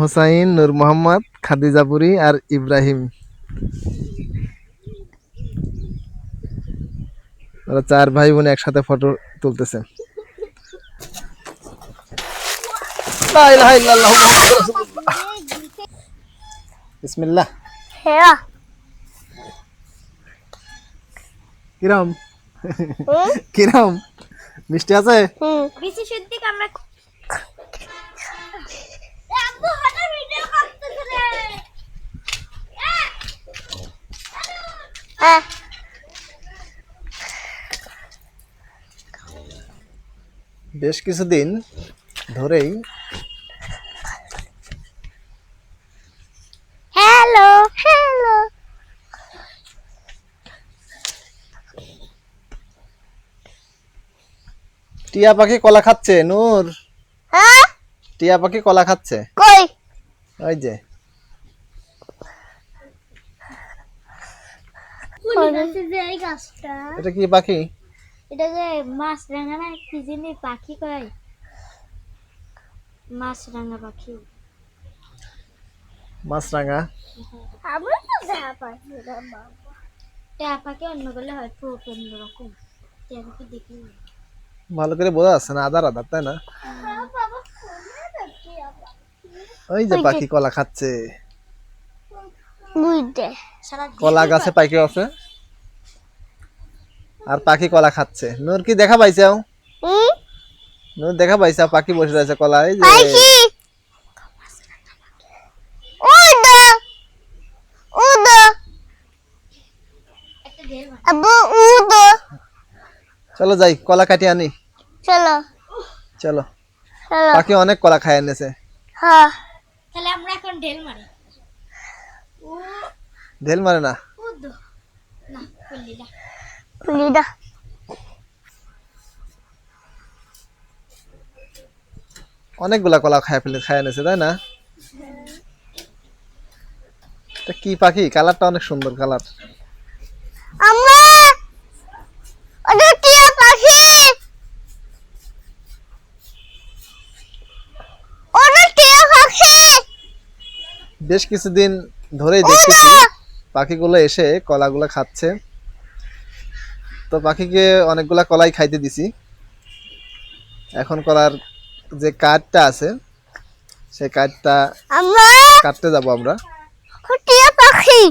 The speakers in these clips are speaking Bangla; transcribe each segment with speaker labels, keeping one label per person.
Speaker 1: হোসাইন, নূর মোহাম্মদ, খাদিজাপুরি আর ইব্রাহিম। ওরা 4 ভাই বোন একসাথে ফটো তুলতেছে। লা ইলাহা ইল্লাল্লাহু মুহাম্মাদুর রাসূলুল্লাহ। বিসমিল্লাহ।
Speaker 2: হ্যাঁ
Speaker 1: কিরম কিরম মিষ্টি আছে?
Speaker 2: বেশি সত্যি আমরা আব্বু হঠাৎ ভিডিও করতেছ রে। হ্যাঁ
Speaker 1: বেশ কিছুদিন ধরেই
Speaker 2: হ্যালো হ্যালো
Speaker 1: টিয়া পাখি কলা খাচ্ছে। নূর,
Speaker 2: হ্যাঁ
Speaker 1: টিয়া পাখি কলা খাচ্ছে।
Speaker 2: কই
Speaker 1: ওই যে
Speaker 2: কোন গাছে যে এই গাছটা
Speaker 1: এটা কি পাখি?
Speaker 2: এটা যে মাছরাঙা না কি জানি পাখি কয় মাছরাঙা পাখি
Speaker 1: মাছরাঙা।
Speaker 2: আমরা তো যা পাখি রে বাবা টিয়া পাখি অন্য বলে হয় খুব অন্যরকম টিয়া পাখি দেখি
Speaker 1: ভালো করে বোঝা যাচ্ছে না, আধার আধার, তাই না?
Speaker 2: বাবা
Speaker 1: ওই যে পাখি কলা খাচ্ছে।
Speaker 2: বুঝতে
Speaker 1: কলা গাছে পাখি আছে আর পাখি কলা খাচ্ছে। নূর কি দেখা পাইছাও? নূর দেখা পাইছাও পাখি বসে রয়েছে কলা। এই যে
Speaker 2: পাখি উড়ো উড়ো আব্বু উড়ো
Speaker 1: চলো যাই কলা কাটি আনি।
Speaker 2: চলো
Speaker 1: চলো,
Speaker 2: চলো
Speaker 1: পাখি অনেক কলা খায় এনেছে।
Speaker 2: হ্যাঁ তাহলে আমরা এখন ঢেল মারি
Speaker 1: ঢেল মারে না।
Speaker 2: উড়ো না পুলিদা পুলিদা
Speaker 1: অনেকগুলা কলা খায় এনেছে, তাই না? এটা কি পাখি? কালারটা অনেক সুন্দর কালার।
Speaker 2: আমরা ওটা টিয়া পাখি ওটা টিয়া পাখি
Speaker 1: বেশ কিছুদিন ধরেই দেখতেছি পাখিগুলো এসে কলাগুলো খাচ্ছে। তো পাখিকে অনেকগুলা কলাই খাইতে দিছি। এখন কলার যে কাঠটা আছে সেই কাঠটা
Speaker 2: আমরা
Speaker 1: কাটতে যাব আমরা।
Speaker 2: টিয়া পাখি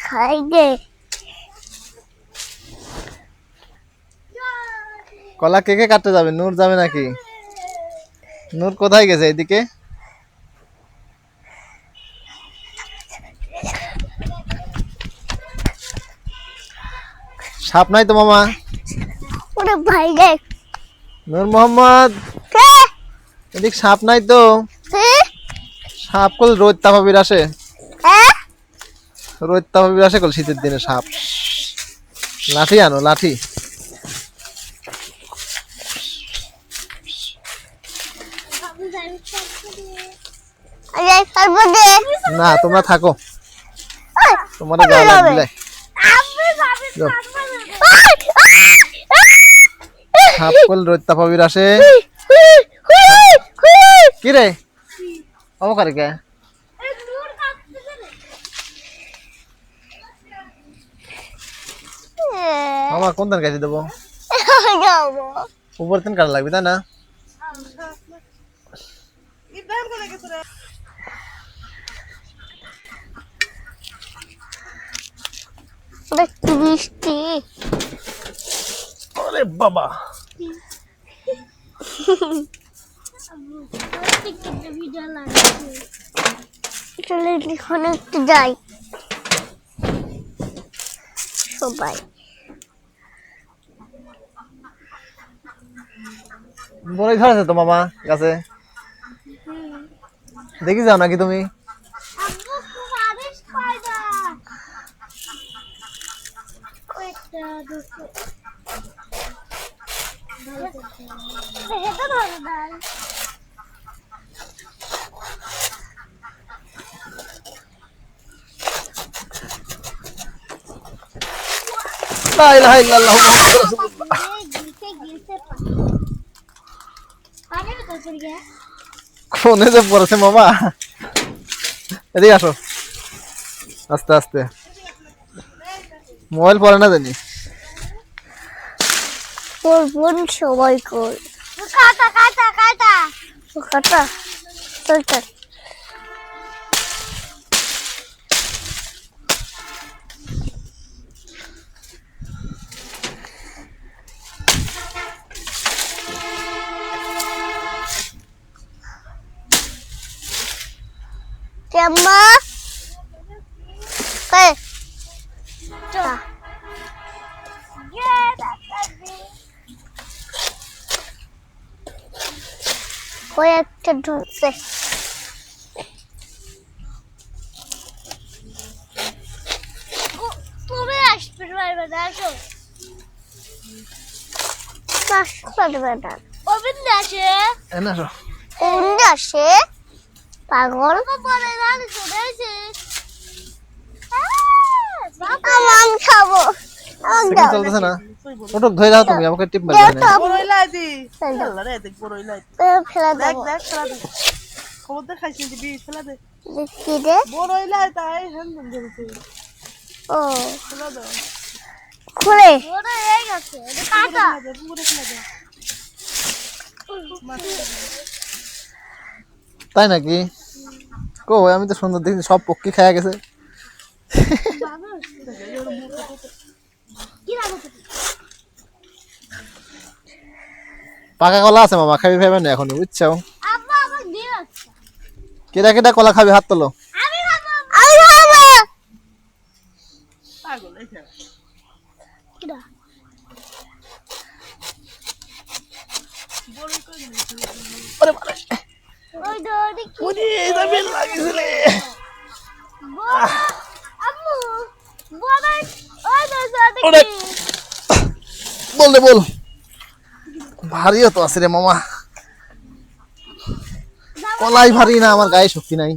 Speaker 2: খাই গে
Speaker 1: কলা কে কে কাটতে যাবে? নূর যাবে নাকি? নূর কোথায় গেছে? এদিকে সাপ নাই তো মামা?
Speaker 2: ওরে ভাই গে
Speaker 1: নূর মোহাম্মদ,
Speaker 2: কে
Speaker 1: এদিক সাপ নাই তো? সাপ কল রোদ তাপাবির আসে,
Speaker 2: হ্যাঁ
Speaker 1: রোদ তাপাবির আসে কল শীতের দিনে সাপ। লাঠি আনো, লাঠি।
Speaker 2: আরে করবো দে
Speaker 1: না তোমরা থাকো, তোমার সাপ কল রোদ তাপাবির আসে। কি রে অমকারে কে? মামা কোন ধান কাটি দেবো? উপর দিন কাটা লাগবে, তাই না?
Speaker 2: বৃষ্টি
Speaker 1: আরে বাবা,
Speaker 2: চলে এখন একটু যাই সবাই
Speaker 1: বড়ই ধরেছে তো মামা গাছে, দেখি যাও নাকি তুমি? লা ইলাহা ইল্লাল্লাহু মুহাম্মাদুর রাসূলুল্লাহ।
Speaker 2: পানি তো পড়ে গিয়া
Speaker 1: কোনে যে পড়েছে মামা, এদিকে আসো, আস্তে আস্তে, মোবাইল পড়ে না জানি।
Speaker 2: তোর বোন সবাই কর কাটা কাটা কাটা কাটা চল চল Kemma. Hey. Coba. কয়েকটা ঢুকছে তুমি আসবে পারবে না আসো পারবে না অবিন্দ আসে
Speaker 1: এনে আসো।
Speaker 2: অবিন্দ আসে পাগল পরে রানি চলেছে আম খাবো আম
Speaker 1: সেকেন্ড চলতেছে না, ওটা ধরে দাও তুমি, আমাকে টিপ মারবে না।
Speaker 3: বড়ইলাই দি আল্লাহ রে দেখ বড়ইলাই
Speaker 2: ফেলা
Speaker 3: দেখ
Speaker 2: দাও
Speaker 3: দেখ ফেলা দে খবর দে খাইছিস দিবি ফেলা দে
Speaker 2: কি রে
Speaker 3: বড়ইলাই তাই হেন ধরেছে
Speaker 2: ও
Speaker 3: ফেলা দে
Speaker 2: খুলে ওরে এই গেছে এটা কাটা
Speaker 3: পুরো ফেলা দে
Speaker 1: তাই নাকি? কো আমি তো সুন্দর দেখছি, সব পক্ষী খায়া গেছে।
Speaker 2: কি রাখো
Speaker 1: পাকা কলা আছে মামা, খাবি খাবে না এখনো, বুঝছো?
Speaker 2: আব্বা আমার দিয়ে আছে
Speaker 1: কেটা কেটা কলা খাবি, হাত তোলো।
Speaker 2: আমি খাবো আমি খাবো
Speaker 3: পাগল এই খেলা
Speaker 2: কিডা
Speaker 1: আরে বাবা,
Speaker 2: ওই দড়ি কি
Speaker 1: ওরে এটা বেল লাগিয়েছিলে।
Speaker 2: আম্মু বাবা ওই দড়ি
Speaker 1: ওরে।
Speaker 2: কি
Speaker 1: বল রে বল, ভারীও তো আছে রে মামা, কলাই ভারী না, আমার গায়ে শক্তি নাই,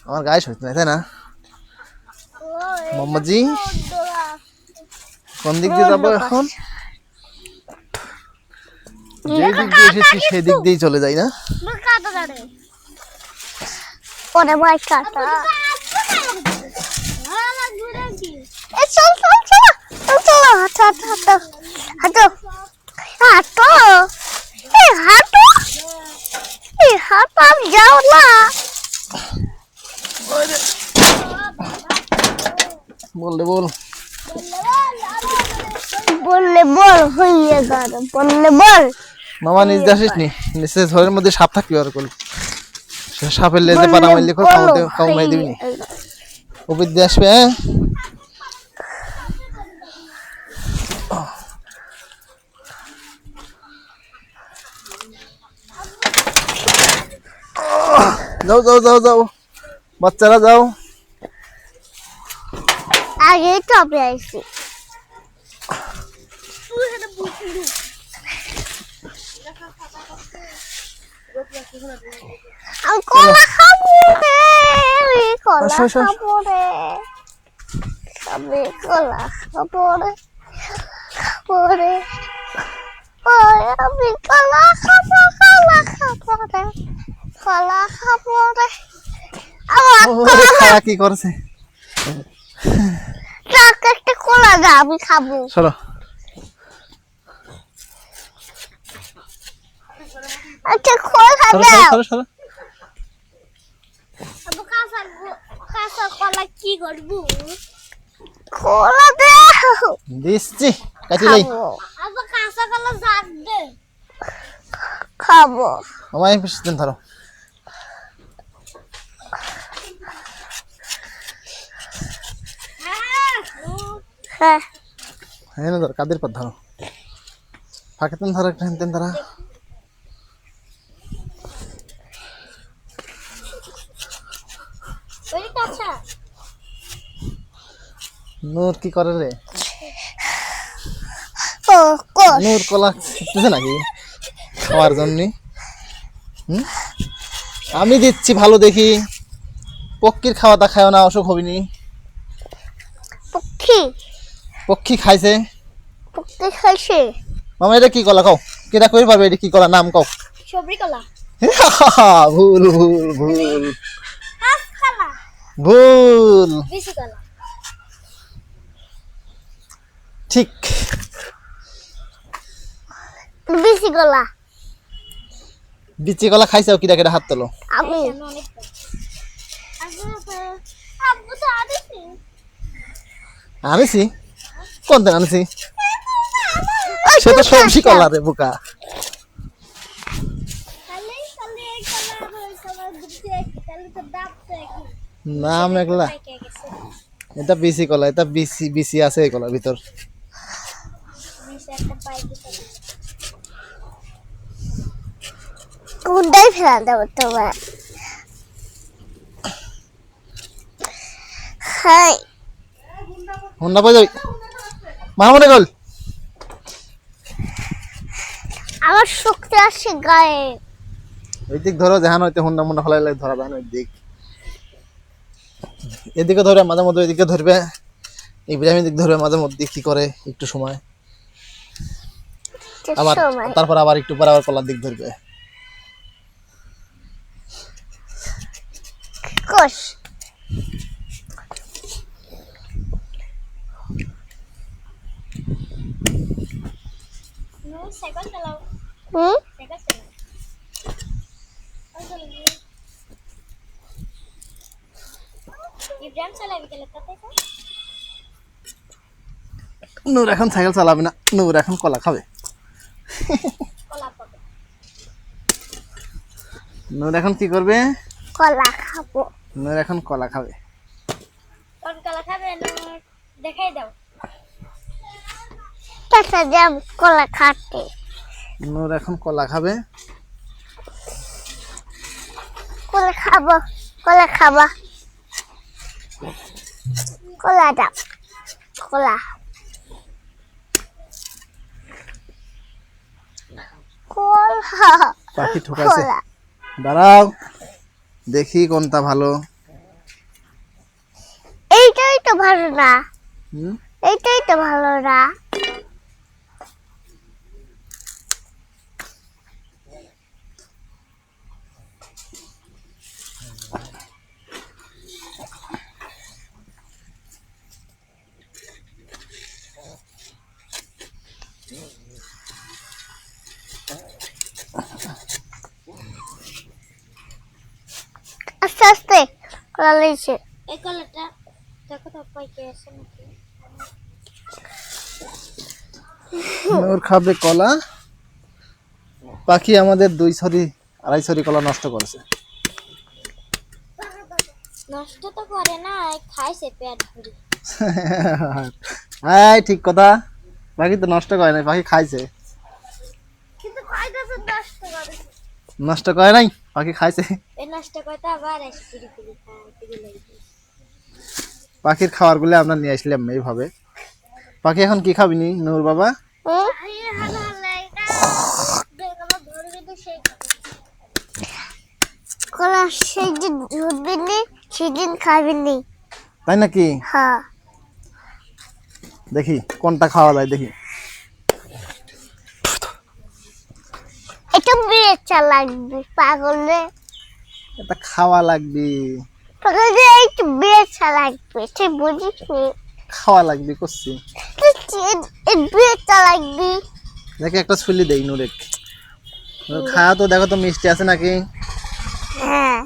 Speaker 1: আমার গায়ে শক্তি নাই, তাই না মোহাম্মদজি? কোন দিক দিয়ে যাবো এখন? যে দিক দিয়ে এসেছি সেদিক দিয়েই চলে যাই না?
Speaker 2: কাটা দাঁড়ে ওরে ভাই কাটা এ চল চল চল চল হাঁটো হাঁটো হাঁটো হাঁটো হাঁটো হাঁটো আমি যাও না
Speaker 1: বল রে বল।
Speaker 2: বললে বল হইয়ে গেল বললে বল
Speaker 1: মামা নিজ আসিস নি, নিচে ঝড়ের মধ্যে সাপ থাকবি আর কল, সাপের লেজে পাড়া মারলে কামাই দিবি নি, উপর দিয়ে আসবে। হ্যাঁ যাও যাও যাও যাও, বাচ্চারা যাও।
Speaker 2: আগে টপে আইছি আমি কলা খাবো রে আমি কলা
Speaker 1: আসো, আসো, আসো।
Speaker 2: খাবো রে আমি কলা খাবো রে খাবো রে ওই আমি কলা খাবো রে কলা খাবো রে আমার
Speaker 1: ওরে খায়া কি করছে?
Speaker 2: টাকা একটা কলা দা আমি খাবো
Speaker 1: সরো।
Speaker 2: আচ্ছা খোলা
Speaker 1: সরো
Speaker 2: দাও
Speaker 1: সরো সরো।
Speaker 2: আবু কাঁচা কলা কি করবো খোলা দাও
Speaker 1: দিচ্ছি, কাটি লাই।
Speaker 2: আবু কাঁচা কলা জাগ দে খাবো
Speaker 1: মামা এই পিছন ধরো।
Speaker 2: হ্যাঁ
Speaker 1: হ্যাঁ ধর, কাদের পর ধরো, ফাঁকে তেন ধরো, একটা হেন ধরা।
Speaker 2: ওই কাঁচা
Speaker 1: নূর কি করে রে?
Speaker 2: ও কোষ
Speaker 1: নূর কলা শিখতেছে নাকি খাওয়ার জন্য? আমি দিচ্ছি ভালো দেখি, পক্ষীর খাওয়া তা খাও না, অসুখ হবিনি।
Speaker 2: পক্ষী
Speaker 1: পক্ষী খাইছে
Speaker 2: পক্ষী খাইছে
Speaker 1: মামা এটা কি কলা কও কেটা কই পারবে এটা কি কলা নাম কও
Speaker 2: সবরি কলা
Speaker 1: ভুল ভুল ভুল
Speaker 2: হাস কলা
Speaker 1: ভুল
Speaker 2: বিচি কলা
Speaker 1: ঠিক
Speaker 2: বিচি কলা
Speaker 1: বিচি কলা খাইছাও কিটা কেটা হাত তোলো
Speaker 2: আমি আব্বু তো আদিছি
Speaker 1: আনিছি কোন দিন আনিছি সে তো সবজি কলা রে বোকা
Speaker 2: খালি খালি এই কলা ওই কলা দিতে খালি তো দাবতে কি
Speaker 1: নাম একলা
Speaker 2: পাইকে গেছে
Speaker 1: এটা বিচি কলা এটা বিচি বিচি আছে এই কলার ভিতর
Speaker 2: বিচি একটা পাইকে কোনটাই ফেলা দেবো তোমার হাই
Speaker 1: হুন্ডা পাই যাবি মাহমুদে গল
Speaker 2: আমার শক্তি আসে গায়ে
Speaker 1: ওই দিক ধরো যেহান হইতে হুন্ডা মুন্ডা ফলাই লাগে ধরা বেন ওই দিক এদিকে ধরে মাঝে মধ্যে এদিকে ধরবে ইব্রাহিম দিক ধরবে মাঝে মধ্যে কি করে একটু সময় আবার তারপর আবার একটু পর আবার কলার দিক ধরবে
Speaker 2: কোষ সাইকেল চালাও সাইকেল চালাও ইব্রাহিম চালাবি কেন তাতে
Speaker 1: নূর এখন সাইকেল চালাবে না নূর এখন কলা খাবে
Speaker 2: কলা পাবে
Speaker 1: নূর এখন কি করবে
Speaker 2: কলা খাবো
Speaker 1: নূর এখন কলা খাবে
Speaker 2: কোন কলা খাবে না দেখাই দাও টাকা যাব কলা খাতে
Speaker 1: নূর এখন কলা খাবে
Speaker 2: কলা খাবো কলা খাবা কলা দাও কলা কলা
Speaker 1: পাখি ঠোকাইছে দাঁড়াও দেখি কোনটা ভালো
Speaker 2: এইটাই তো ভালো না
Speaker 1: হুম
Speaker 2: এইটাই তো ভালো না আস্তে আস্তে কলা লেগেছে এই কলাটা দেখো তো পাইকে আছে নাকি
Speaker 1: নূর খাবে কলা পাখি আমাদের 2 ছড়ি 2.5 ছড়ি কলা নষ্ট করেছে
Speaker 2: নষ্ট তো করে না খাইছে পেট ভরে
Speaker 1: এই ঠিক কথা পাখি তো নষ্ট করে নাই পাখি খাইছে
Speaker 2: কিন্তু খাইতেছে নষ্ট করে
Speaker 1: নষ্ট করে নাই পাখি খাইছে
Speaker 2: এই নষ্ট করতে আবার এসে পিড়ি পিড়ি খায় পিড়ি লাগে
Speaker 1: পাখির খাবার গুলো আমরা নিয়ে আসলাম এইভাবে পাখি এখন কি খাবি নি নূর বাবা
Speaker 2: কলা সেদিন ধরবিনি সেদিন খাবিনি
Speaker 1: তাই নাকি
Speaker 2: হ্যাঁ
Speaker 1: দেখি কোনটা খাওয়া যায় দেখি
Speaker 2: এটা বেচা লাগবে পাগলে
Speaker 1: এটা খাওয়া লাগবে
Speaker 2: পাগলে একটু বেচা লাগবে সে বুঝিস নি
Speaker 1: খাওয়া লাগবে করছি
Speaker 2: বেচা লাগবে
Speaker 1: দেখি একটা ছুলি দেই নূরে খাওয়া তো দেখো তো মিষ্টি আছে নাকি
Speaker 2: হ্যাঁ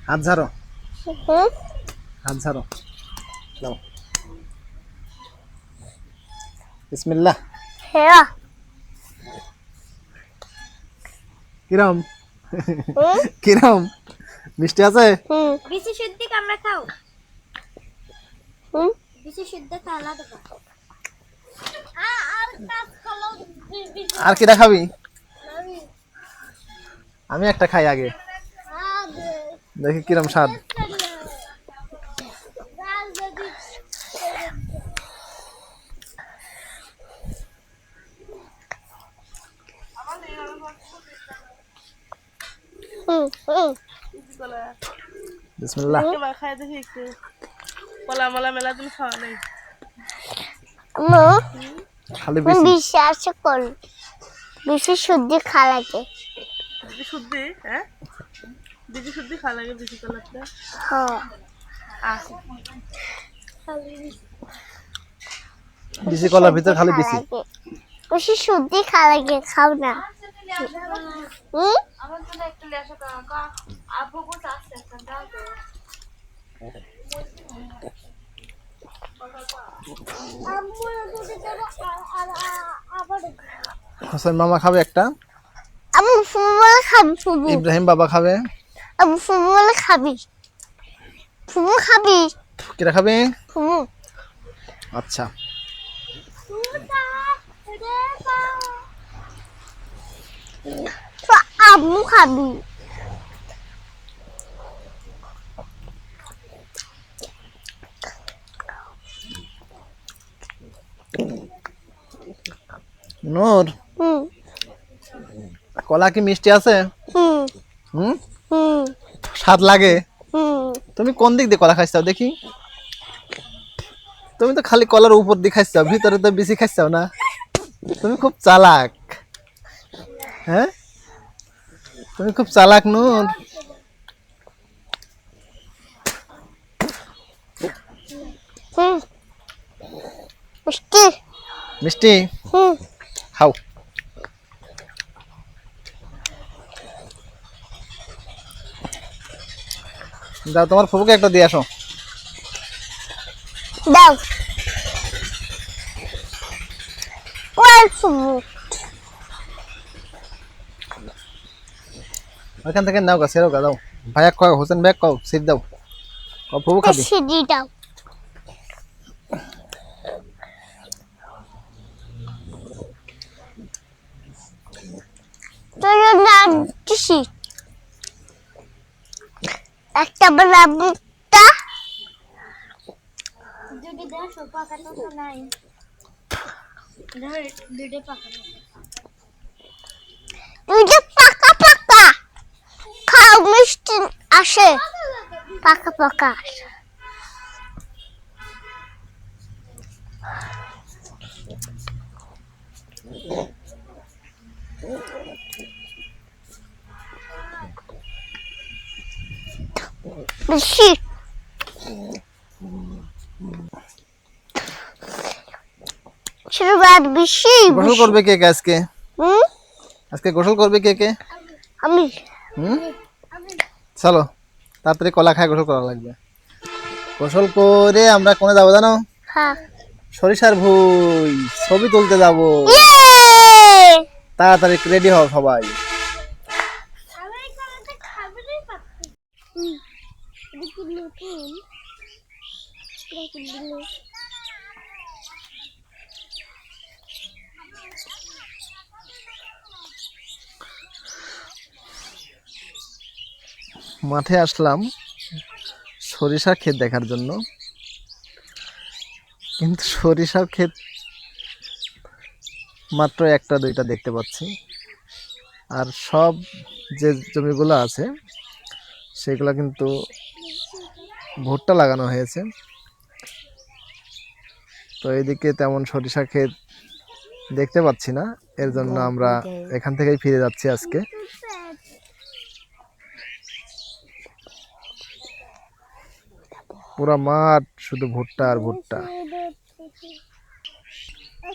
Speaker 1: হাত ঝাড়ো
Speaker 2: হুম
Speaker 1: হাত ঝাড়ো দাও বিসমিল্লাহ
Speaker 2: হ্যাঁ
Speaker 1: কিরম
Speaker 2: হুম
Speaker 1: কিরম মিষ্টি আছে
Speaker 2: হুম বিচি শুদ্ধ কামড়া খাও হুম বিচি শুদ্ধ খালা দেবো আর কাজ খালো
Speaker 1: আর কিটা খাবি আমি একটা খাই আগে দেখি কিরম স্বাদ
Speaker 3: কলা
Speaker 1: বিসমিল্লাহ।
Speaker 3: এবার খাই দেখি একটু কলা মলা মেলা দিন খাওয়া নেই
Speaker 2: আম্মু
Speaker 1: খালি
Speaker 2: তুমি
Speaker 1: বিসি।
Speaker 2: বিশ্বাস কর বেশি সবজি খাওয়া লাগে
Speaker 3: বিজি শুদ্ধি হ্যাঁ বিজি শুদ্ধি খাওয়া লাগে বিজি কলাটা
Speaker 2: হ্যাঁ
Speaker 3: আছে
Speaker 1: বিসি কলার ভিতর খালি বিসি।
Speaker 2: বেশি সবজি খাওয়া লাগে খাও না হুম
Speaker 3: আমার জন্য একটা লেসা কাকা আপু কো আছে একটা দাও তো
Speaker 2: আম্মু দুধে দেব আর আবার
Speaker 1: হোসেন মামা খাবে একটা,
Speaker 2: আম্মু ফুটবল খাবি ফুটবল
Speaker 1: ইব্রাহিম বাবা খাবে।
Speaker 2: আম্মু ফুটবল খাবি ফুটবল খাবি
Speaker 1: কিরা খাবে?
Speaker 2: ফুটবল
Speaker 1: আচ্ছা
Speaker 2: আম্মু খাবি
Speaker 1: নূর,
Speaker 2: হুম
Speaker 1: কলা কি মিষ্টি আছে?
Speaker 2: হুম
Speaker 1: হুম,
Speaker 2: হুম
Speaker 1: স্বাদ লাগে?
Speaker 2: হুম
Speaker 1: তুমি কোন দিক দিয়ে কলা খাইছাও দেখি? তুমি তো খালি কলার উপর দিয়ে খাইছাও, ভিতরে তো বেশি খাইছাও না। তুমি খুব চালাক। হ্যাঁ, তুমি খুব চালাক নূর।
Speaker 2: হুম মিষ্টি
Speaker 1: মিষ্টি
Speaker 2: হুম
Speaker 1: খাও। দাও তোমার ফুফুকে একটা দিয়ে আসো।
Speaker 2: দাও ওয়াল ফুটবল
Speaker 1: ওইখান থেকে নাও গা, সেরো গা, দাও। ভাইয়া কয়, হোসেন ভাইয়া কও, সিট দাও। কও ফুফু খাবি।
Speaker 2: সিডি দাও তোর নাম কিসি একটা বালাবুটা যদি দেন সোফা কাটা তো নাই দুইটা পাকা দুইটা পাকা পাকা খাও মিষ্টি আসে পাকা পাকা বেশি শুরুবাত বেশি
Speaker 1: গোসল করবে কে কে আজকে?
Speaker 2: হুম
Speaker 1: আজকে গোসল করবে কে কে?
Speaker 2: আমি
Speaker 1: হুম, চলো তাড়াতাড়ি কলা খায় গোসল করা লাগবে। গোসল করে আমরা কোনে যাবো জানো?
Speaker 2: হ্যাঁ
Speaker 1: সরিষার ভুই ছবি তুলতে যাব।
Speaker 2: ইয়ে
Speaker 1: তাড়াতাড়ি রেডি হও সবাই।
Speaker 2: আমি কলাটা খাবো না পাচ্ছি দেখি নতুন দেখি দিলে
Speaker 1: মাঠে আসলাম সরিষা ক্ষেত দেখার জন্য, কিন্তু সরিষার ক্ষেত মাত্র একটা দুইটা দেখতে পাচ্ছি। আর সব যে জমিগুলো আছে সেগুলো কিন্তু ভুট্টা লাগানো হয়েছে। তো এদিকে তেমন সরিষা ক্ষেত দেখতে পাচ্ছি না, এর জন্য আমরা এখান থেকেই ফিরে যাচ্ছি আজকে। পুরা মাঠ শুধু ভুট্টা আর ভুট্টা।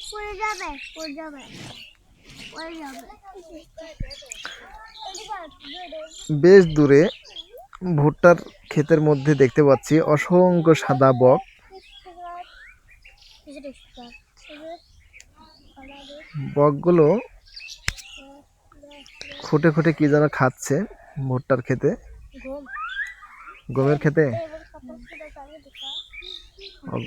Speaker 2: পড়ে যাবে পড়ে যাবে পড়ে যাবে
Speaker 1: বেশ দূরে ভুট্টার ক্ষেতের মধ্যে দেখতে পাচ্ছি অসংখ্য সাদা বক। বকগুলো খুঁটে খুঁটে কি যেন খাচ্ছে ভুট্টার ক্ষেতে, গমের ক্ষেতে।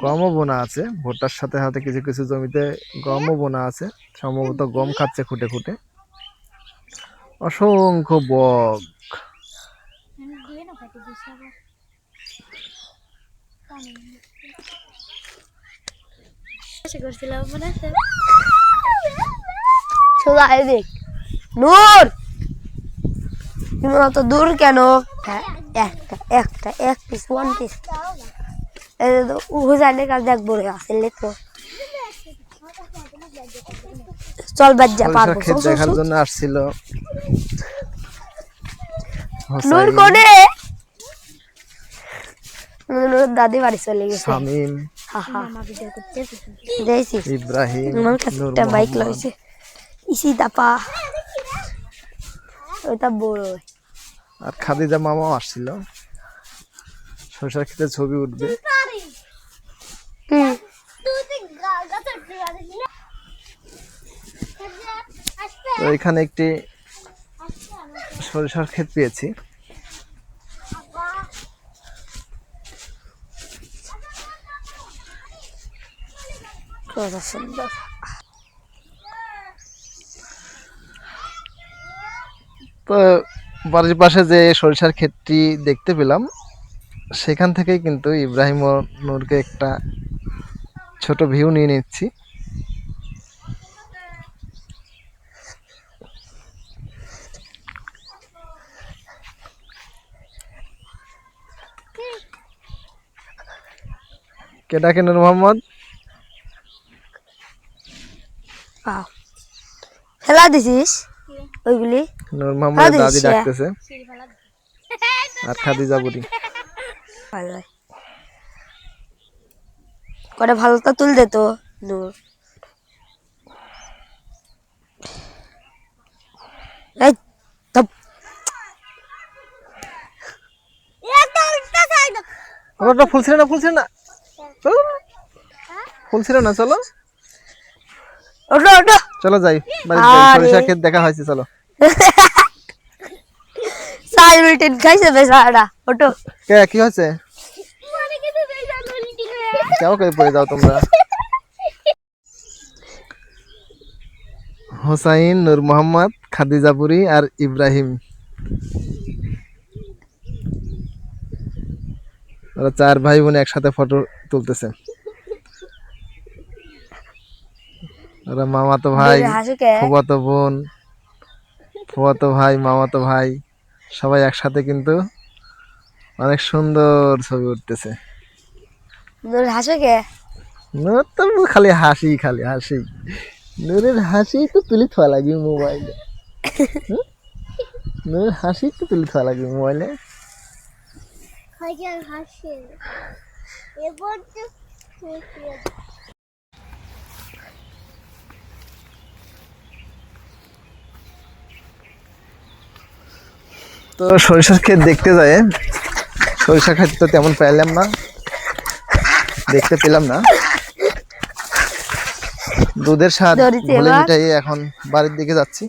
Speaker 1: গমও বোনা আছে ভুট্টার সাথে সাথে, কিছু কিছু জমিতে গমও বোনা আছে, সম্ভবত গম খাচ্ছে খুঁটে খুঁটে। অসংখ্য বক।
Speaker 2: সবাই দেখ নূর তুমি অত দূর কেন? হ্যাঁ
Speaker 4: এক পিস 1 পিস হুজাইনের কাছে দেখ বড় আছে তো চল বাজ্জা
Speaker 1: সরিষার
Speaker 4: পারবো
Speaker 1: ক্ষেত দেখার জন্য আসছিল
Speaker 4: নূর
Speaker 1: হোসাইন,
Speaker 4: কোনে নূর দাদি বাড়ি চলে গেছে
Speaker 1: শামীম,
Speaker 2: মামা ভিডিও করতে
Speaker 4: দেখছি
Speaker 1: ইব্রাহিম,
Speaker 4: আমার কাছে
Speaker 1: নূর
Speaker 4: একটা বাইক
Speaker 1: মোহাম্মদ।
Speaker 4: লইছে ইসি দাপা ওটা বড়
Speaker 1: আর খাদিজা মামাও আসছিল সরিষার ক্ষেতে ছবি উঠবে।
Speaker 4: হুম
Speaker 1: তো এখানে একটি সরিষার ক্ষেত পেয়েছি।
Speaker 4: কত সুন্দর
Speaker 1: তো বাড়ির পাশে যে সরিষার ক্ষেতটি দেখতে পেলাম সেখান থেকেই কিন্তু ইব্রাহিম ও নূরকে একটা ছোট ভিউ নিয়ে নিচ্ছি। কে ডাকে নূর মোহাম্মদ?
Speaker 4: পাও খেলা দিছিস ওইগুলি
Speaker 1: নূর মোহাম্মদের দাদি
Speaker 4: দিচ্ছে।
Speaker 1: ডাকতেছে আর খাদিজা বুড়ি।
Speaker 4: করে ভালোটা তুল দে তো নূর এই ধপ।
Speaker 1: ওটা ফুলছিল না চলো, ফুলছিল না চলো
Speaker 4: ওঠো ওঠো
Speaker 1: চলো যাই বাড়িতে যাই,
Speaker 4: আরে।
Speaker 1: সরিষার ক্ষেত দেখা হয়েছে চলো।
Speaker 4: সাইড মিনিট খাইছে বেচারা ওঠো
Speaker 1: কে কি হয়েছে? কেউ কে পড়ে যাও তোমরা? হোসাইন, নূর মোহাম্মদ, খাদিজা বুড়ি আর ইব্রাহিম, ওরা 4 ভাই বোন একসাথে ফটো তুলতেছে। ওরা মামাতো ভাই,
Speaker 4: হাসুকে
Speaker 1: ফুফাতো বোন, ফুফাতো ভাই, মামাতো ভাই সবাই একসাথে কিন্তু অনেক সুন্দর ছবি উঠতেছে।
Speaker 4: নূর হাসুকে
Speaker 1: নূর তো খালি হাসি, নূরের হাসি তো তুলি থা লাগবে মোবাইলে। নূরের হাসি তো তুলি থা লাগবে মোবাইলে।
Speaker 2: হাসে এবার
Speaker 1: তো সরিষার ক্ষেত দেখতে যায়, সরিষা ক্ষেত তো তেমন পেলাম না, দেখতে পেলাম না। দুধের স্বাদ
Speaker 4: দড়িতে
Speaker 1: ভুলে
Speaker 4: এবার।
Speaker 1: মিটাই এখন বাড়ির দিকে যাচ্ছি।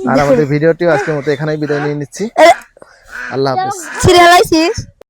Speaker 1: আর আমাদের ভিডিওটিও আজকের মতো এখানেই বিদায় নিয়ে নিচ্ছি। আল্লাহ হাফেজ।
Speaker 4: ছিঁড়ে লাইছিস